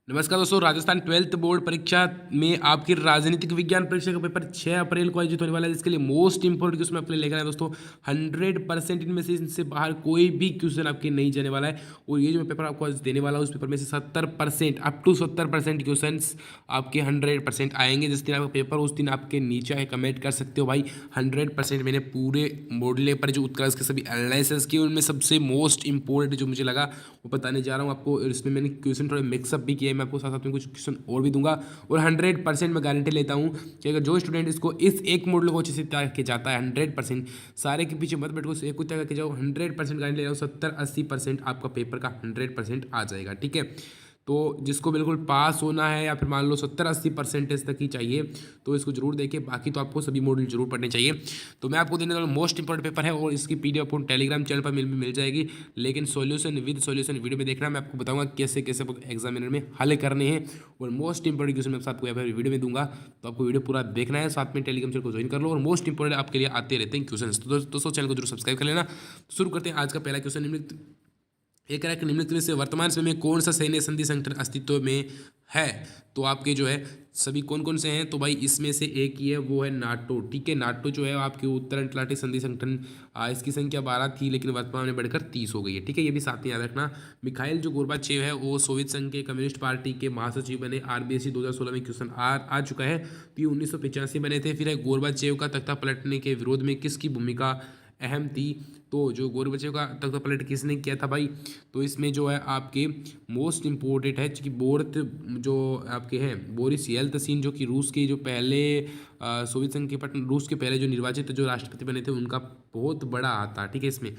नमस्कार दोस्तों, Rajasthan 12th board परीक्षा में आपकी राजनीतिक विज्ञान परीक्षा का पेपर 6 अप्रैल को आयोजित होने वाला है। इसके लिए मोस्ट इंपोर्टेंट क्वेश्चन आपके लिए लेकर आए दोस्तों। 100% इनमें से इनसे बाहर कोई भी क्वेश्चन आपके नहीं जाने वाला है। और ये जो मैं पेपर आपको आज देने वाला हूँ, उस पेपर में से 70% अप टू 70% क्वेश्चन आपके 100% आएंगे। जिस दिन आपका पेपर उस दिन आपके नीचे आए कमेंट कर सकते हो भाई 100% मैंने पूरे मॉडल पर जो उत्कर्ष के सभी एनालिसिस किए उनमें सबसे मोस्ट इंपॉर्टेंट जो मुझे लगा वो बताने जा रहा हूँ आपको। इसमें मैंने क्वेश्चन थोड़े मिक्सअप भी किए, मैं आपको साथ साथ में कुछ क्वेश्चन और भी दूंगा। और 100% मैं गारंटी लेता हूँ कि अगर जो स्टूडेंट इसको इस एक मॉडल को अच्छे से तैयार के जाता है 100%, सारे के पीछे मत बैठो, एक कुछ तैयार के जाओ, 100% गारंटी ले रहा हूँ 70-80% आपका पेपर का 100% आ जाएगा। ठीक है, तो जिसको बिल्कुल पास होना है या फिर मान लो 70-80% तक ही चाहिए तो इसको जरूर देखें। बाकी तो आपको सभी मॉड्यूल जरूर पढ़ने चाहिए। तो मैं आपको देने वाला मोस्ट इंपॉर्टेंट पेपर है और इसकी पीडीएफ आपको टेलीग्राम चैनल पर मिल जाएगी। लेकिन सॉल्यूशन विद सॉल्यूशन वीडियो में देखना, मैं आपको बताऊंगा कैसे कैसे एग्जामिनर में हल करने हैं। और मोस्ट इंपॉर्टेंट क्वेश्चन मैं आपको यहाँ पर वीडियो में दूंगा, तो आपको वीडियो पूरा देखना है। साथ में टेलीग्राम चैनल को ज्वाइन कर लो और मोस्ट इंपॉर्टेंट आपके लिए आते रहते हैं क्वेश्चन। तो दोस्तों चैनल को जरूर सब्सक्राइब कर लेना। शुरू करते हैं आज का पहला क्वेश्चन। एक रैक निम्नलिखित में से वर्तमान समय में कौन सा सैन्य संधि संगठन अस्तित्व में है? तो आपके जो है सभी कौन कौन से हैं, तो भाई इसमें से एक ही है, वो है नाटो। ठीक है, नाटो जो है आपके उत्तर अटलांटिक संधि संगठन, इसकी संख्या 12 थी लेकिन वर्तमान में बढ़कर 30 हो गई है। ठीक है, ये भी साथ में याद रखना। मिखाइल जो गोर्बाचेव है वो सोवियत संघ के कम्युनिस्ट पार्टी के महासचिव बने। आरबीएससी 2016 में क्वेश्चन आ चुका है। तो ये 1985 बने थे। फिर है गोर्बाचेव का तख्ता पलटने के विरोध में किसकी भूमिका अहम थी? तो जो गोर्बाचेव का तख्ता पलट किसने किया था भाई? तो इसमें जो है आपके मोस्ट इम्पोर्टेंट है कि जो आपके हैं बोरिस येल्तसिन, जो कि रूस के जो पहले सोवियत संघ के रूस के पहले जो निर्वाचित जो राष्ट्रपति बने थे, उनका बहुत बड़ा हाथ था। ठीक है, इसमें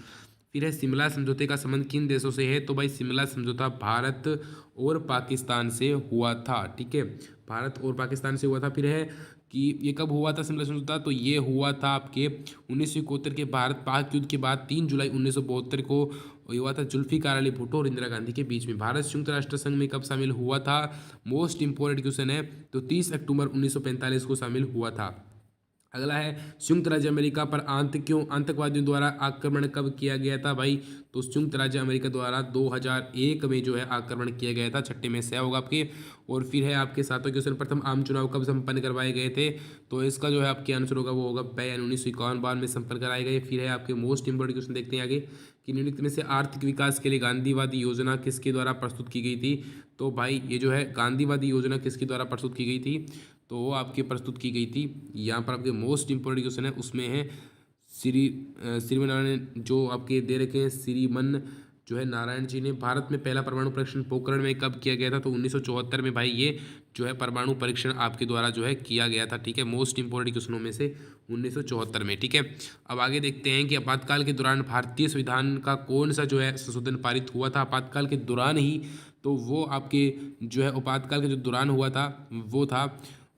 फिर है सिमला समझौते का संबंध किन देशों से है? तो भाई सिमला समझौता भारत और पाकिस्तान से हुआ था। ठीक है, भारत और पाकिस्तान से हुआ था। फिर है कि ये कब हुआ था सिमला समझौता? तो ये हुआ था आपके 1971 के भारत पाक युद्ध के बाद 3 जुलाई 1972 को हुआ था। जुल्फिकार अली भुट्टो और इंदिरा गांधी के बीच में। भारत संयुक्त राष्ट्र संघ में कब शामिल हुआ था? मोस्ट इंपोर्टेंट क्वेश्चन है। तो 30 अक्टूबर 1945 को शामिल हुआ था। अगला है संयुक्त राज्य अमेरिका पर आतंकवादियों द्वारा आक्रमण कब किया गया था भाई? तो संयुक्त राज्य अमेरिका द्वारा 2001 में जो है आक्रमण किया गया था। छठे में से होगा आपके। और फिर है आपके सातवें क्वेश्चन, प्रथम आम चुनाव कब संपन्न करवाए गए थे? तो इसका जो है आपके आंसर होगा वो होगा 1951 में संपन्न कराए गए। फिर है आपके मोस्ट इंपोर्टेंट क्वेश्चन देखते हैं आगे कि निम्नलिखित में से आर्थिक विकास के लिए गांधीवादी योजना किसके द्वारा प्रस्तुत की गई थी? तो भाई ये जो है गांधीवादी योजना किसके द्वारा प्रस्तुत की गई थी? तो वो आपकी प्रस्तुत की गई थी, यहाँ पर आपके मोस्ट इंपोर्टेंट क्वेश्चन है उसमें है श्रीमन जो आपके दे रखे हैं, श्रीमन जो है नारायण जी ने। भारत में पहला परमाणु परीक्षण पोखरण में कब किया गया था? तो 1974 में भाई ये जो है परमाणु परीक्षण आपके द्वारा जो है किया गया था। ठीक है, मोस्ट इंपोर्टेंट क्वेश्चनों में से 1974 में। ठीक है, अब आगे देखते हैं कि आपातकाल के दौरान भारतीय संविधान का कौन सा जो है संशोधन पारित हुआ था आपातकाल के दौरान ही? तो वो आपके जो है आपातकाल के जो दौरान हुआ था वो था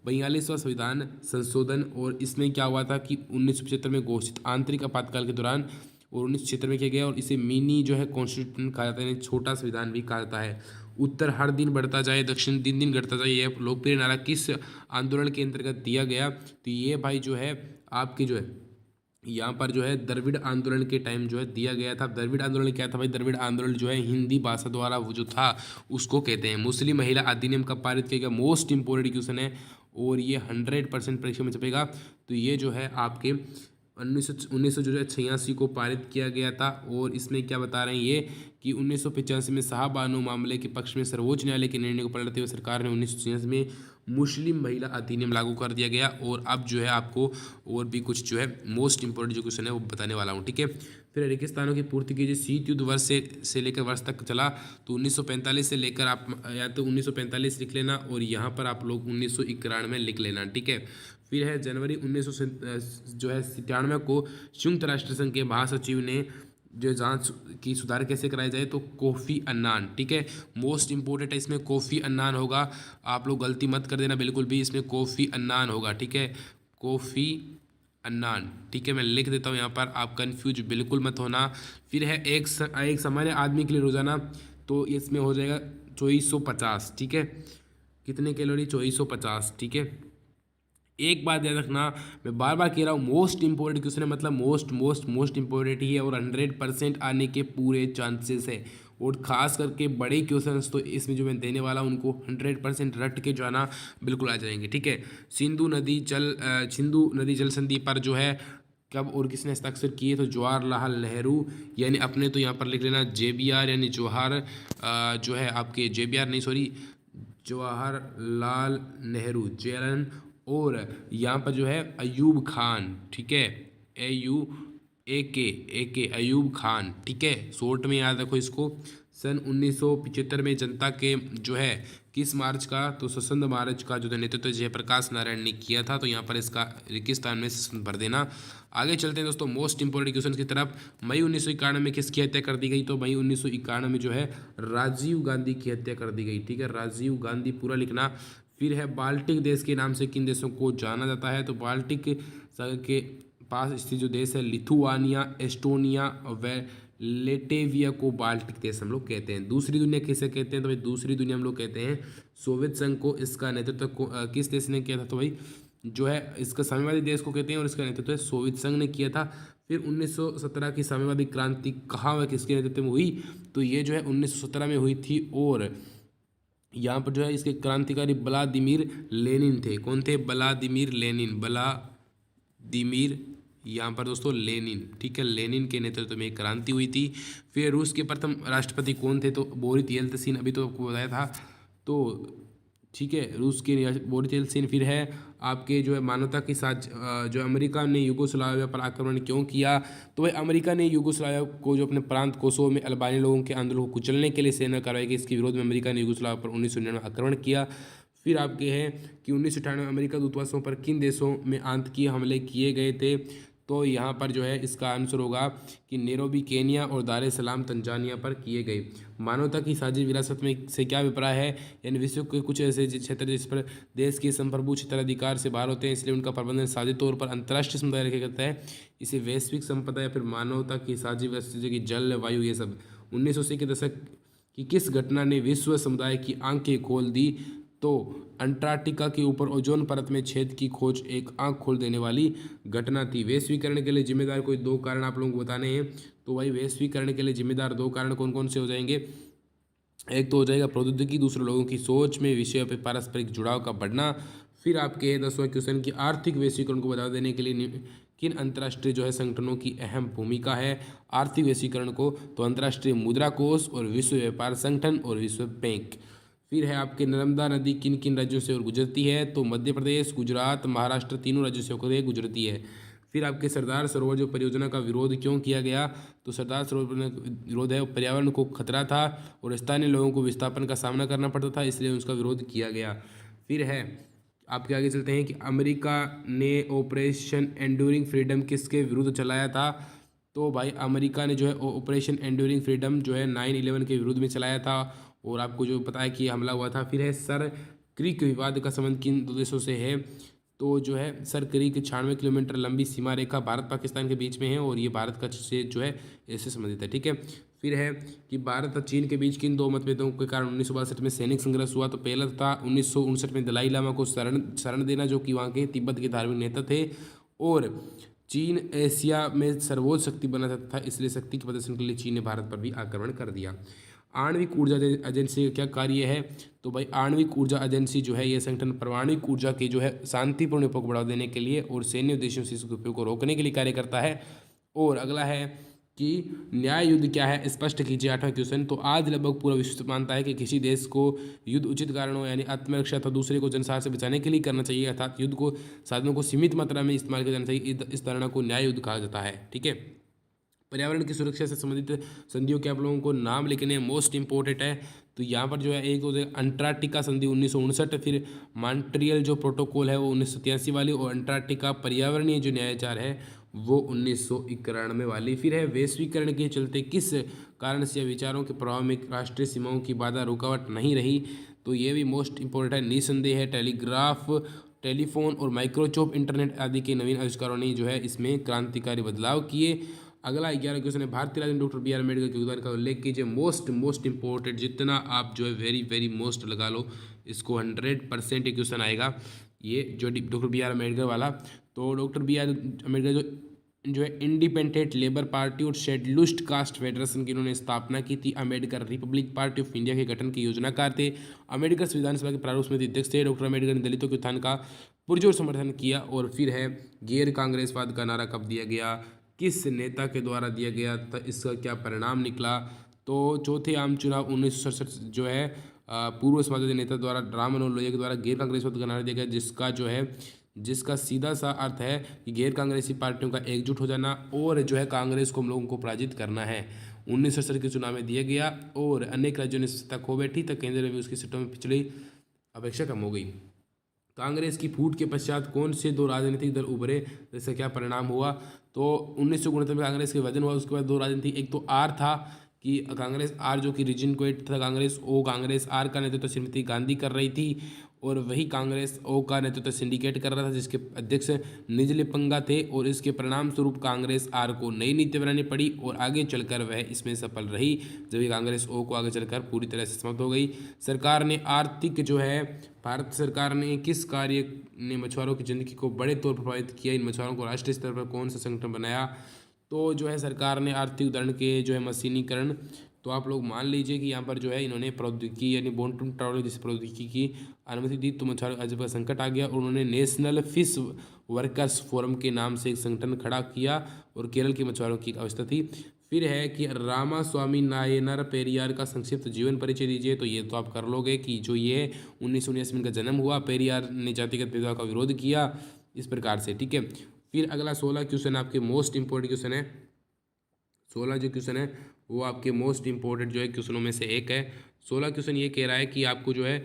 42वां संविधान संशोधन। और इसमें क्या हुआ था कि 1975 में घोषित आंतरिक आपातकाल के दौरान और 1976 में किया गया। और इसे मिनी जो है कॉन्स्टिट्यूशन कहा जाता है, छोटा संविधान भी कहा जाता है। उत्तर हर दिन बढ़ता जाए, दक्षिण दिन दिन घटता जाए, यह लोकप्रिय नारा किस आंदोलन के अंतर्गत दिया गया? तो ये भाई जो है आपके जो है यहाँ पर जो है द्रविड़ आंदोलन के टाइम जो है दिया गया था। द्रविड़ आंदोलन क्या था भाई? द्रविड़ आंदोलन जो है हिंदी भाषा द्वारा वो जो था उसको कहते हैं। मुस्लिम महिला अधिनियम कब पारित किया गया? मोस्ट इंपोर्टेंट क्वेश्चन है और ये 100% परीक्षा में छपेगा। तो ये जो है आपके 1986 को पारित किया गया था। और इसमें क्या बता रहे हैं ये कि 1985 में शाहबानो मामले के पक्ष में सर्वोच्च न्यायालय के निर्णय को पलटते हुए सरकार ने 1986 में मुस्लिम महिला अधिनियम लागू कर दिया गया। और अब जो है आपको और भी कुछ जो है मोस्ट इंपोर्टेंट जो क्वेश्चन है वो बताने वाला हूँ। ठीक है, फिर रेगिस्तानों की पूर्ति कीजिए। शीत युद्ध वर्ष से लेकर वर्ष तक चला। तो 1945 से लेकर आप या तो 1945 लिख लेना और यहाँ पर आप लोग 1991 लिख लेना। ठीक है, फिर है जनवरी 1997 को संयुक्त राष्ट्र संघ के महासचिव ने जो जांच की सुधार कैसे कराया जाए? तो कोफी अन्नान। ठीक है, मोस्ट इंपोर्टेंट है, इसमें कोफी अन्नान होगा। आप लोग गलती मत कर देना बिल्कुल भी, इसमें कोफी अन्नान होगा। ठीक है, कोफी अन्नान। ठीक है, मैं लिख देता हूँ यहाँ पर, आप कंफ्यूज बिल्कुल मत होना। फिर है एक सामान्य आदमी के लिए रोजाना, तो इसमें हो जाएगा 2450। ठीक है, कितने कैलोरी? 2450। ठीक है, एक बात याद रखना, मैं बार बार कह रहा हूँ मोस्ट इंपोर्टेंट क्वेश्चन है, मतलब मोस्ट इंपोर्टेंट ही है और 100% आने के पूरे चांसेस है। और ख़ास करके बड़े क्वेश्चंस तो इसमें जो मैं देने वाला हूँ उनको 100% रट के जो है ना बिल्कुल आ जाएंगे, ठीक है। सिंधु नदी जल संधि पर जो है कब और किसने हस्ताक्षर किए, तो जवाहरलाल नेहरू, यानी अपने तो यहाँ पर लिख लेना JBR, यानी जो है आपके JBR नहीं, सॉरी, जवाहरलाल नेहरू, JLN। और यहाँ पर जो है अयूब खान, ठीक है, ए के अयूब खान, ठीक है, शॉर्ट में याद रखो इसको। सन 1975 में जनता के जो है किस मार्च का, तो स्वतंत्र मार्च का जो नेतृत्व जयप्रकाश नारायण ने किया था, तो यहाँ पर इसका रेगिस्तान में भर देना। आगे चलते हैं दोस्तों मोस्ट इंपोर्टेंट क्वेश्चन की तरफ। मई 1991 में किसकी हत्या कर दी गई, तो मई 1991 में जो है राजीव गांधी की हत्या कर दी गई, ठीक है, राजीव गांधी, पूरा लिखना। फिर है बाल्टिक देश के नाम से किन देशों को जाना जाता है, तो बाल्टिक संघ के पास स्थित जो देश है लिथुआनिया, एस्टोनिया व लेटेविया को बाल्टिक देश हम लोग कहते हैं। दूसरी दुनिया किसे कहते हैं, तो भाई दूसरी दुनिया हम लोग कहते हैं सोवियत संघ को। इसका नेतृत्व किस देश ने किया था, तो भाई जो है इसका साम्यवादी देश को कहते हैं और इसका नेतृत्व है सोवियत संघ ने किया था। फिर 1917 की साम्यवादी क्रांति कहाँ व किसके नेतृत्व में हुई, तो ये जो है 1917 में हुई थी। और यहाँ पर जो है इसके क्रांतिकारी व्लादिमीर लेनिन थे। कौन थे, व्लादिमीर यहाँ पर दोस्तों लेनिन, ठीक है, लेनिन के नेतृत्व में क्रांति हुई थी। फिर रूस के प्रथम राष्ट्रपति कौन थे, तो बोरिस येल्त्सिन, अभी तो आपको बताया था, तो ठीक है, रूस के बोरिस येल्त्सिन। फिर है आपके जो है मानवता के साथ जो अमेरिका ने यूगोस्लाविया पर आक्रमण क्यों किया, तो वह अमेरिका ने यूगोस्लाविया को जो अपने प्रांत कोसोवो में अल्बानी लोगों के आंदोलन को कुचलने के लिए सेना कार्रवाई की, इसके विरोध में अमेरिका ने यूगोस्लाविया पर 1999 आक्रमण किया। फिर आपके हैं कि 1998 में अमेरिका दूतावासों पर किन देशों में आतंकी हमले किए गए थे, तो यहाँ पर जो है इसका आंसर होगा कि नैरोबी केनिया और दार ए सलाम तंजानिया पर किए गए। मानवता की साझी विरासत में से क्या अभिप्राय है, यानी विश्व के कुछ ऐसे क्षेत्र जिस पर देश के संप्रभु क्षेत्राधिकार से बाहर होते हैं, इसलिए उनका प्रबंधन साझी तौर पर अंतर्राष्ट्रीय समुदाय रखा करता है। इसे वैश्विक संपदा या फिर मानवता की साझी विरासत की जल वायु ये सब। 1980 के दशक की किस घटना ने विश्व समुदाय की आंखें खोल दी, तो अंटार्कटिका के ऊपर ओजोन परत में छेद की खोज एक आंख खोल देने वाली घटना थी। वैश्वीकरण के लिए जिम्मेदार कोई दो कारण आप लोगों को बताने हैं, तो भाई वैश्वीकरण के लिए जिम्मेदार दो कारण कौन कौन से हो जाएंगे, एक तो हो जाएगा प्रौद्योगिकी, दूसरे लोगों की सोच में विषय पर पारस्परिक जुड़ाव का बढ़ना। फिर आपके 10वां क्वेश्चन की आर्थिक वैश्वीकरण को बढ़ावा देने के लिए किन अंतर्राष्ट्रीय जो है संगठनों की अहम भूमिका है आर्थिक वैश्वीकरण को, तो अंतर्राष्ट्रीय मुद्रा कोष और विश्व व्यापार संगठन और विश्व बैंक। फिर है आपके नर्मदा नदी किन किन राज्यों से और गुजरती है, तो मध्य प्रदेश, गुजरात, महाराष्ट्र, तीनों राज्यों से होकर गुजरती है। फिर आपके सरदार सरोवर जो परियोजना का विरोध क्यों किया गया, तो सरदार सरोवर विरोध है पर्यावरण को खतरा था और स्थानीय लोगों को विस्थापन का सामना करना पड़ता था, इसलिए उसका विरोध किया गया। फिर है आपके आगे चलते हैं कि अमेरिका ने ऑपरेशन एंड्यूरिंग फ्रीडम किसके विरुद्ध चलाया था, तो भाई अमेरिका ने जो है ऑपरेशन एंड्यूरिंग फ्रीडम जो है 9/11 के विरुद्ध में चलाया था, और आपको जो पता है कि हमला हुआ था। फिर है सर क्रीक विवाद का संबंध किन दो देशों से है, तो जो है सर क्रीक 96 किलोमीटर लंबी सीमा रेखा भारत पाकिस्तान के बीच में है और ये भारत का से जो है इससे संबंधित है, ठीक है। फिर है कि भारत और चीन के बीच किन दो मतभेदों के कारण 1962 में सैनिक संघर्ष हुआ, तो पहला था 1959 में दलाई लामा को शरण देना, जो कि वहाँ के तिब्बत के धार्मिक नेता थे, और चीन एशिया में सर्वोच्च शक्ति बना चाहता था, इसलिए शक्ति के प्रदर्शन के लिए चीन ने भारत पर भी आक्रमण कर दिया। आणविक ऊर्जा एजेंसी का क्या कार्य है, तो भाई आणविक ऊर्जा एजेंसी जो है ये संगठन परमाणु ऊर्जा के जो है शांतिपूर्ण उपयोग को बढ़ावा देने के लिए और सैन्य उद्देश्यों से इसके उपयोग को रोकने के लिए कार्य करता है। और अगला है कि न्याय युद्ध क्या है, स्पष्ट कीजिए 8वां क्वेश्चन। तो आज लगभग पूरा विश्व मानता है कि किसी देश को युद्ध उचित कारणों यानी आत्मरक्षा अथवा दूसरे को जनसार से बचाने के लिए करना चाहिए, अर्थात युद्ध को साधनों को सीमित मात्रा में इस्तेमाल किया जाना चाहिए। इस धारणा को न्याय युद्ध कहा जाता है, ठीक है। पर्यावरण की सुरक्षा से संबंधित संधियों के आप लोगों को नाम लिखने मोस्ट इंपॉर्टेंट है, तो यहाँ पर जो है एक अंटार्कटिका संधि 1959, फिर मॉन्ट्रियल जो प्रोटोकॉल है वो 1983 वाली, और अंटार्कटिका पर्यावरणीय जो न्यायाचार है वो 1991 वाली। फिर है वैश्वीकरण के चलते किस कारण से विचारों के प्रभाव में राष्ट्रीय सीमाओं की बाधा रुकावट नहीं रही, तो ये भी मोस्ट इंपॉर्टेंट है। निसंदेह है टेलीग्राफ, टेलीफोन और माइक्रोचिप इंटरनेट आदि के नवीन आविष्कारों ने जो है इसमें क्रांतिकारी बदलाव किए। अगला 11 क्वेश्चन है भारतीय राजनीति डॉक्टर बी आर अम्बेडकर के योगदान का उल्लेख कीजिए। मोस्ट इंपॉर्टेंट, जितना आप जो है वेरी मोस्ट लगा लो इसको 100% क्वेश्चन आएगा ये जो डॉक्टर बी आर अम्बेडकर वाला। तो डॉक्टर बी आर अम्बेडकर जो जो है इंडिपेंडेंट लेबर पार्टी और शेड्यूल्ड कास्ट फेडरेशन की इन्होंने स्थापना की थी। Ambedkar Republic party of India के गठन के योजनाकार थे। अम्बेडकर संविधान सभा के प्रारूप समिति अध्यक्ष थे। डॉक्टर अम्बेडकर ने दलितों के उत्थान का पुरजोर समर्थन किया। और फिर है गैर कांग्रेसवाद का नारा कब दिया गया, किस नेता के द्वारा दिया गया तथा इसका क्या परिणाम निकला। तो चौथे आम चुनाव 1967 जो है पूर्व समाजवादी नेता द्वारा राम मनोहर लोहिया के द्वारा गैर कांग्रेसवाद का नारा दिया गया, जिसका सीधा सा अर्थ है कि गैर कांग्रेसी पार्टियों का एकजुट हो जाना और जो है कांग्रेस को हम लोगों को पराजित करना है। 1967 के चुनाव में दिया गया और अनेक राज्यों ने सत्ता खो बैठी तक केंद्र में उसकी सीटों में पिछड़ी अपेक्षा कम हो गई। कांग्रेस की फूट के पश्चात कौन से दो राजनीतिक दल उभरे, इसका क्या परिणाम हुआ। तो 1969 में कांग्रेस के विभाजन हुआ। उसके बाद दो राजनीतिक, एक तो आर था कि कांग्रेस आर जो कि रीजन कोएट था, कांग्रेस ओ। कांग्रेस आर का नेतृत्व श्रीमती गांधी कर रही थी और वही कांग्रेस ओ का नेतृत्व सिंडिकेट कर रहा था जिसके अध्यक्ष निजलिपंगा थे। और इसके परिणाम स्वरूप कांग्रेस आर को नई नीति बनानी पड़ी और आगे चलकर वह इसमें सफल रही, जबकि कांग्रेस ओ को आगे चलकर पूरी तरह से समाप्त हो गई। सरकार ने आर्थिक जो है, भारत सरकार ने किस कार्य ने मछुआरों की जिंदगी को बड़े तौर पर प्रभावित किया, इन मछुआरों को राष्ट्रीय स्तर पर कौन सा संगठन बनाया। तो जो है सरकार ने आर्थिक उदाहरण के जो है मशीनीकरण, तो आप लोग मान लीजिए कि यहाँ पर जो है इन्होंने प्रौद्योगिकी यानी बोनटून ट्रावल जैसी प्रौद्योगिकी की अनुमति दी, तो मछुआरों अजब का संकट आ गया और उन्होंने नेशनल फिश वर्कर्स फोरम के नाम से एक संगठन खड़ा किया और केरल के मछुआरों की अवस्था थी। फिर है कि रामास्वामी नायनर पेरियार का संक्षिप्त जीवन परिचय दीजिए। तो ये तो आप कर लोगे कि जो ये 1919 में इनका जन्म हुआ, पेरियार ने जातिगत भेदभाव का विरोध किया इस प्रकार से, ठीक है। फिर अगला 16 क्वेश्चन आपके मोस्ट इंपॉर्टेंट क्वेश्चन है। 16 जो क्वेश्चन है वो आपके मोस्ट इंपॉर्टेंट जो है क्वेश्चनों में से एक है। 16 क्वेश्चन ये कह रहा है कि आपको जो है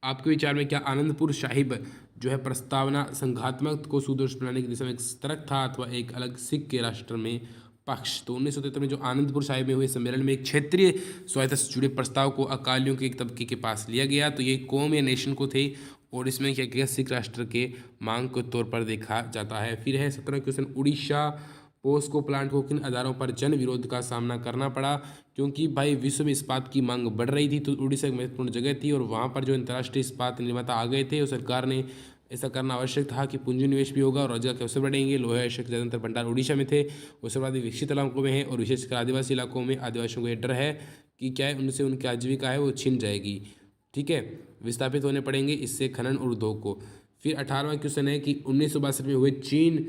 आपके विचार में क्या आनंदपुर साहिब जो है प्रस्तावना संघात्मक को सुदृढ़ बनाने की दिशा में एक सतर्क था अथवा एक अलग सिख के राष्ट्र में पक्ष। तो 1973 में जो आनंदपुर साहिब में हुए सम्मेलन में एक क्षेत्रीय स्वायत्तता से जुड़े प्रस्ताव को अकालियों के एक तबके के पास लिया गया। तो ये कौम या नेशन को थे और इसमें क्या किया, सिख राष्ट्र के मांग के तौर पर देखा जाता है। फिर है 17 क्वेश्चन, उड़ीसा पोस्को प्लांट को किन आधारों पर जन विरोध का सामना करना पड़ा। क्योंकि भाई विश्व में इस्पात की मांग बढ़ रही थी तो उड़ीसा एक महत्वपूर्ण जगह थी और वहाँ पर जो अंतर्राष्ट्रीय इस्पात निर्माता आ गए थे और सरकार ने ऐसा करना आवश्यक था कि पूंजी निवेश भी होगा और रोजगार के अवसर बढ़ेंगे। लोहे आवश्यक ज़्यादातर भंडार उड़ीसा में थे, उसके विकसित इलाकों में है और विशेषकर आदिवासी इलाकों में आदिवासियों को यह डर है कि क्या है उनसे उनकी आजीविका है वो छिन जाएगी, ठीक है, विस्थापित होने पड़ेंगे इससे खनन और उद्योग को। फिर 18वां क्वेश्चन है कि 1962 में हुए चीन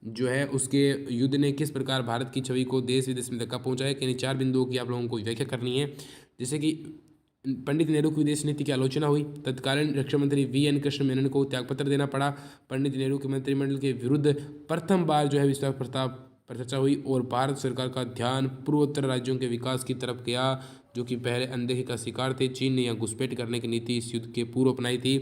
जो है उसके युद्ध ने किस प्रकार भारत की छवि को देश विदेश में धक्का पहुंचाया। कि 4 बिंदुओं की आप लोगों को व्याख्या करनी है। जैसे कि पंडित नेहरू की विदेश नीति की आलोचना हुई, तत्कालीन रक्षा मंत्री VN कृष्ण मेनन को त्यागपत्र देना पड़ा, पंडित नेहरू के मंत्रिमंडल के विरुद्ध प्रथम बार जो है विश्वास प्रस्ताव पर चर्चा हुई और भारत सरकार का ध्यान पूर्वोत्तर राज्यों के विकास की तरफ गया जो कि पहले अनदेखी का शिकार थे। चीन ने यह घुसपैठ करने की नीति इस युद्ध के पूर्व अपनाई थी।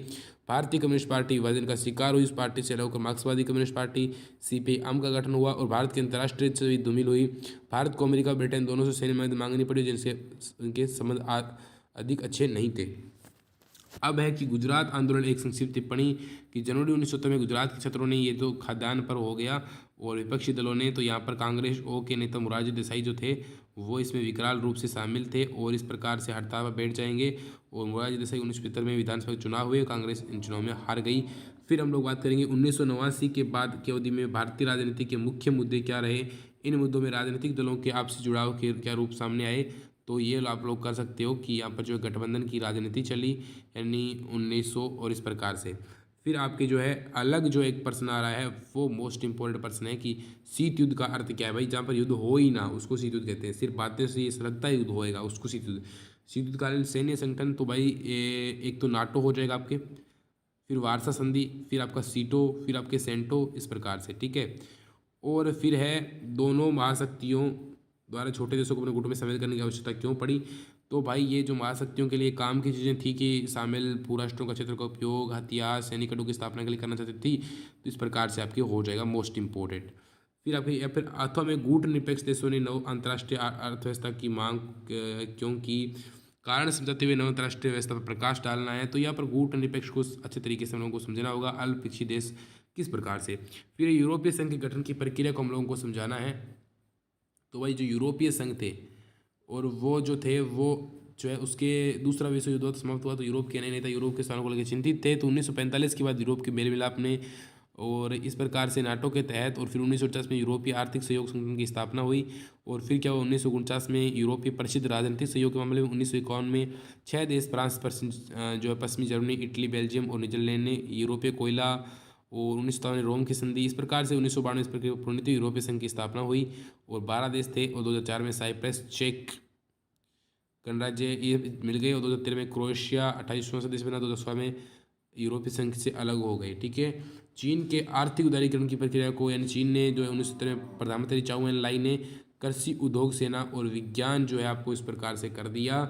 भारतीय कम्युनिस्ट पार्टी विभाजन का शिकार हुई, इस पार्टी से अलग मार्क्सवादी कम्युनिस्ट पार्टी CPI का गठन हुआ और भारत की अंतर्राष्ट्रीय छवि धूमिल हुई। भारत को अमेरिका ब्रिटेन दोनों से सैन्य मदद मांगनी पड़ी जिनसे उनके संबंध अधिक अच्छे नहीं थे। अब है कि गुजरात आंदोलन, एक संक्षिप्त टिप्पणी कि जनवरी 1970 में गुजरात के छात्रों ने ये तो खाद्यान्न पर हो गया और विपक्षी दलों ने, तो यहाँ पर कांग्रेस ओ के नेता मोरारजी देसाई जो थे वो इसमें विकराल रूप से शामिल थे और इस प्रकार से हड़ताल पर बैठ जाएंगे और मोरारजी देसाई 1975 में विधानसभा चुनाव हुए, कांग्रेस इन चुनाव में हार गई। फिर हम लोग बात करेंगे 1989 के बाद की अवधि में भारतीय राजनीति के मुख्य मुद्दे क्या रहे, इन मुद्दों में राजनीतिक दलों के आपसी जुड़ाव के क्या रूप सामने आए। तो ये आप लोग कर सकते हो कि यहाँ पर जो गठबंधन की राजनीति चली यानी 1900 और इस प्रकार से। फिर आपके जो है अलग जो एक प्रश्न आ रहा है वो मोस्ट इंपॉर्टेंट प्रश्न है कि शीत युद्ध का अर्थ क्या है। भाई जहाँ पर युद्ध हो ही ना उसको शीत युद्ध कहते हैं, सिर्फ बातें से ये लगता है युद्ध होएगा उसको शीत युद्ध। शीत युद्धकालीन सैन्य संगठन, तो भाई एक तो नाटो हो जाएगा आपके, फिर वार्सा संधि, फिर आपका सीटो, फिर आपके सेंटो, इस प्रकार से, ठीक है। और फिर है दोनों महाशक्तियों द्वारा छोटे देशों को अपने गुटों में शामिल करने की आवश्यकता क्यों पड़ी। तो भाई ये जो महाशक्तियों के लिए काम की चीज़ें थी कि शामिल भूराष्ट्रों का क्षेत्र का उपयोग हथियार सैनिक अड्डों की स्थापना के लिए करना चाहती थी, तो इस प्रकार से आपकी हो जाएगा मोस्ट इंपॉर्टेंट। फिर आपके या फिर अथवा में गुट निरपेक्ष देशों ने नव अंतर्राष्ट्रीय अर्थव्यवस्था की मांग क्योंकि कारण समझाते हुए नव अंतर्राष्ट्रीय व्यवस्था पर प्रकाश डालना है। तो यहाँ पर गुट निरपेक्ष को अच्छे तरीके से हम लोगों को समझना होगा, अल्पपक्षी देश किस प्रकार से। फिर यूरोपीय संघ के गठन की प्रक्रिया को हम लोगों को समझाना है। तो भाई जो यूरोपीय संघ थे और वो जो थे वो जो है उसके दूसरा विश्व युद्ध समाप्त हुआ तो यूरोप के नए नेता यूरोप के स्थानों को लेकर चिंतित थे। तो 1945 के बाद यूरोप के मेल मिलाप ने और इस प्रकार से नाटो के तहत और फिर 1949 में यूरोपीय आर्थिक सहयोग संगठन की स्थापना हुई। और फिर क्या हुआ, 1949 में यूरोपीय परिषद राजनीतिक सहयोग के मामले में 1951 में 6 देश फ्रांस, जो है पश्चिमी जर्मनी, इटली, बेल्जियम और नीदरलैंड ने यूरोपीय कोयला, और 1957 में रोम की संधि। इस प्रकार से 1992 इस प्रकार पूर्णतः यूरोपीय संघ की स्थापना हुई और 12 देश थे। और 2004 में साइप्रस, चेक गणराज्य ये मिल गए। और 2013 में क्रोएशिया 28वां सदस्य बना। 2016 में यूरोपीय संघ से अलग हो गए। ठीक है। चीन के आर्थिक उदारीकरण की प्रक्रिया को, यानी चीन ने जो है 1970 में प्रधानमंत्री चाउ एन लाई ने कृषि, उद्योग, सेना और विज्ञान जो है आपको इस प्रकार से कर दिया।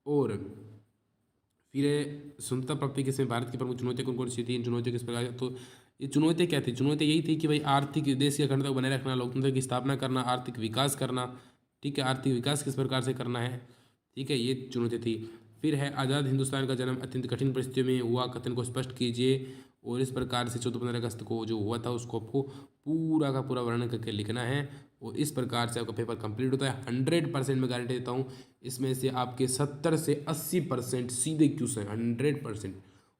और फिर स्वतंत्रता प्राप्ति के समय भारत की प्रमुख चुनौतियाँ कौन कौन सी थी, इन चुनौतियों किस प्रकार, तो ये चुनौतियाँ क्या थी, चुनौतियाँ यही थी कि भाई आर्थिक देश की अखंडता को बनाए रखना, लोकतंत्र की स्थापना करना, आर्थिक विकास करना। ठीक है, आर्थिक विकास किस प्रकार से करना है। ठीक है, ये चुनौती थी। फिर है आज़ाद हिंदुस्तान का जन्म अत्यंत कठिन परिस्थितियों में हुआ, कथन को स्पष्ट कीजिए। और इस प्रकार से 14-15 अगस्त को जो हुआ था उसको आपको पूरा का पूरा वर्णन करके लिखना है। और इस प्रकार से आपका पेपर कंप्लीट होता है। 100% मैं गारंटी देता हूँ, इसमें से आपके 70 से 80% सीधे क्वेश्चन, 100%।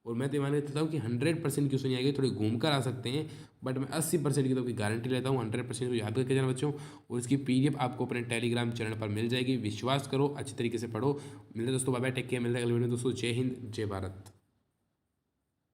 और मैं तो मान लेता हूँ कि 100% क्वेश्चन आएंगे, थोड़े घूम कर आ सकते हैं, बट मैं 80% की तो आपकी गारंटी लेता हूँ। 100% को याद करके जाना बच्चों। और इसकी PDF आपको अपने टेलीग्राम चैनल पर मिल जाएगी। विश्वास करो, अच्छी तरीके से पढ़ो। मिलते दोस्तों, बाय बाय, टेक केयर, मिलते हैं अगले वीडियो में दोस्तों। जय हिंद, जय भारत।